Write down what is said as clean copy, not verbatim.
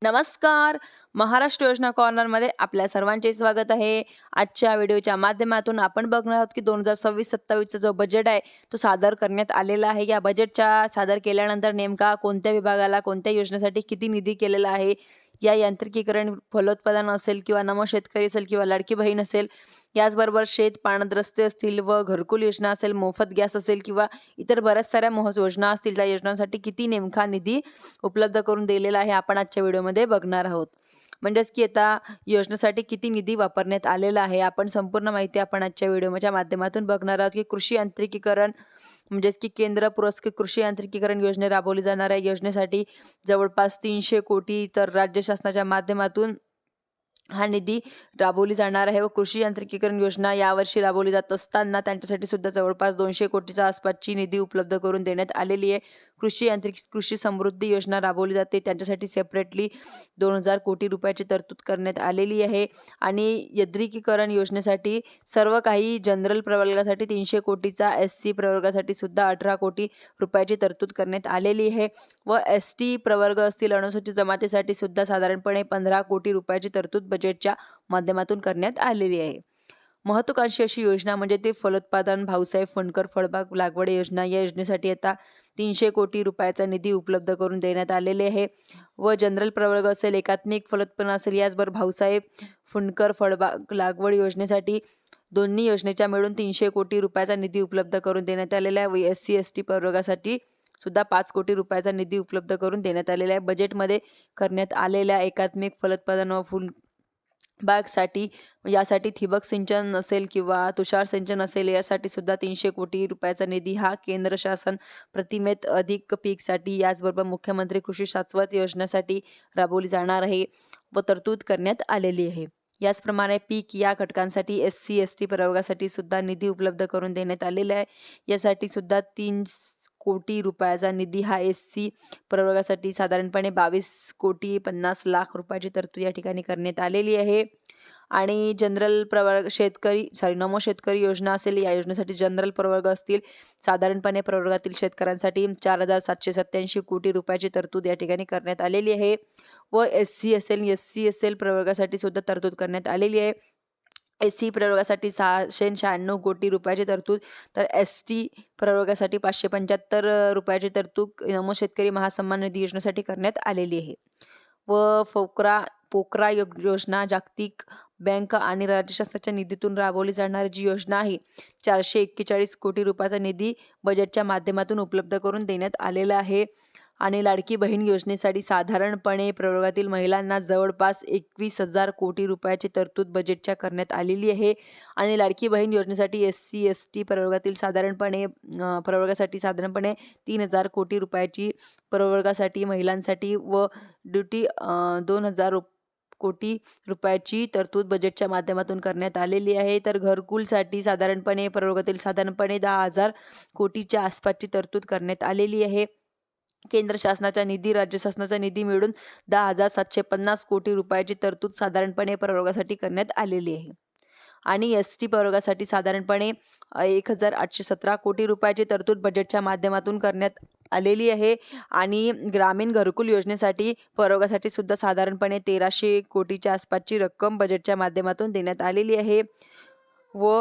नमस्कार. महाराष्ट्र योजना कॉर्नरमध्ये आपल्या सर्वांचे स्वागत आहे. आजच्या व्हिडिओच्या माध्यमातून आपण बघणार आहोत की 2026-27चा जो बजेट आहे तो सादर करण्यात आलेला आहे. या बजेटच्या सादर केल्यानंतर नेमका कोणत्या विभागाला कोणत्या योजनेसाठी किती निधी केलेला आहे, या यांत्रिकीकरण, फलोत्पादन असेल किंवा नमो शेतकरी असेल किंवा लाडकी बहीण असेल, याचबरोबर शेत पाणंद रस्ते असतील व घरकुल योजना असेल, मोफत गॅस असेल किंवा इतर बऱ्याच साऱ्या योजना असतील, त्या योजनांसाठी किती नेमका निधी उपलब्ध करून दिलेला आहे आपण आजच्या व्हिडिओमध्ये बघणार आहोत. म्हणजेच की आता योजनेसाठी किती निधी वापरण्यात आलेला आहे आपण संपूर्ण माहिती आपण आजच्या व्हिडिओच्या माध्यमातून बघणार आहोत. की कृषी यांत्रिकीकरण म्हणजेच की केंद्र पुरस्कृत कृषी यांत्रिकीकरण योजने राबवली जाणाऱ्या योजनेसाठी जवळपास 300 कोटी, तर राज्य शासनाच्या माध्यमातून हा निधी राबवली जाणार आहे व कृषी यांत्रिकीकरण योजना यावर्षी राबवली जात असताना त्यांच्यासाठी सुद्धा जवळपास 200 कोटीचा आसपासची निधी उपलब्ध करून देण्यात आलेली आहे. कृषी समृद्धी योजना राबवली जाते, त्यांच्यासाठी सेपरेटली 2000 कोटी रुपयाची तरतूद करण्यात आलेली आहे. आणि यांत्रिकीकरण योजनेसाठी सर्व काही जनरल प्रवर्गासाठी 300 कोटीचा, SC प्रवर्गासाठी सुद्धा 18 कोटी रुपयाची तरतूद करण्यात आलेली आहे व ST प्रवर्ग असतील, अनुसूचित जमातीसाठी सुद्धा साधारणपणे 15 कोटी रुपयाची तरतूद बजेटच्या माध्यमातून करण्यात आलेली आहे. महत्त्वाकांक्षी अशी योजना म्हणजे ते फलोत्पादन भाऊसाहेब फंडकर फळबाग लागवड योजना. या योजनेसाठी आता 300 कोटी रुपयाचा निधी उपलब्ध करून देण्यात आलेले आहे व जनरल प्रवर्ग असेल, एकात्मिक फलोत्पन्न असेल, याचबरोबर भाऊसाहेब फुंडकर फळबाग लागवड योजनेसाठी दोन्ही योजनेच्या मिळून 300 कोटी रुपयाचा निधी उपलब्ध करून देण्यात आलेला आहे व SC ST प्रवर्गासाठी सुद्धा 5 कोटी रुपयाचा निधी उपलब्ध करून देण्यात आलेला आहे. बजेटमध्ये करण्यात आलेल्या एकात्मिक फलोत्पादन व बागसाठी यासाठी ठिबक सिंचन असेल किंवा तुषार सिंचन असेल, यासाठी सुद्धा 300 कोटी रुपयाचा निधी हा केंद्र शासन प्रतिमेत अधिक पीकसाठी, याचबरोबर मुख्यमंत्री कृषी शाश्वत योजनेसाठी राबवली जाणार आहे व तरतूद करण्यात आलेली आहे. याचप्रमाणे पीक या घटकांसाठी SC ST प्रवर्गासाठी सुद्धा निधी उपलब्ध करून देण्यात आलेला आहे. यासाठी सुद्धा 3 कोटी रुपयाचा निधी हा SC प्रवर्गासाठी साधारणपणे 22 कोटी 50 लाख रुपयाची तरतूद या ठिकाणी करण्यात आलेली आहे. आणि जनरल प्रवर्ग नमो शेतकरी योजना असेल, या योजनेसाठी जनरल प्रवर्ग असतील, साधारणपणे प्रवर्गातील शेतकऱ्यांसाठी 4787 कोटी रुपयाची तरतूद या ठिकाणी करण्यात आलेली आहे व SC असेल, SC असेल प्रवर्गासाठी सुद्धा तरतूद करण्यात आलेली आहे. SC प्रवर्गासाठी 696 कोटी रुपयाची तरतूद, तर ST प्रवर्गासाठी 575 रुपयाची तरतूद नमो शेतकरी महासन्मान निधी योजनेसाठी करण्यात आलेली आहे. व पोकरा योजना जागतिक बँक आणि राज्य शासनाच्या निधीतून राबवली जाणारी जी योजना आहे, 441 कोटी रुपयाचा निधी बजेटच्या माध्यमातून उपलब्ध करून देण्यात आलेला आहे. आणि लाडकी बहीण योजनेसाठी साधारणपणे प्रवर्गातील महिलांना जवळपास 21,000 कोटी रुपयाची तरतूद बजेटच्या करण्यात आलेली आहे. आणि लाडकी बहीण योजनेसाठी SC ST प्रवर्गासाठी साधारणपणे 3,000 कोटी रुपयाची प्रवर्गासाठी महिलांसाठी व ड्युटी 2,000 कोटी रुपयाची तरतूद बजेटच्या माध्यमातून करण्यात आलेली आहे. तर घरकुलसाठी साधारणपणे प्रवर्गातील 10,000 कोटीच्या आसपासची तरतूद करण्यात आलेली आहे. केंद्र शासनाचा निधी, राज्य शासनाचा निधी मिळून 10,750 कोटी रुपयाची तरतूद साधारणपणे प्रवर्गासाठी करण्यात आलेली आहे. आणि ST प्रवर्गासाठी साधारणपणे 1,817 कोटी रुपयाची तरतूद बजेटच्या माध्यमातून करण्यात आलेली आहे. आणि ग्रामीण घरकुल योजनेसाठी प्रवर्गासाठी सुद्धा साधारणपणे 1,300 कोटीच्या आसपासची रक्कम बजेटच्या माध्यमातून देण्यात आलेली आहे व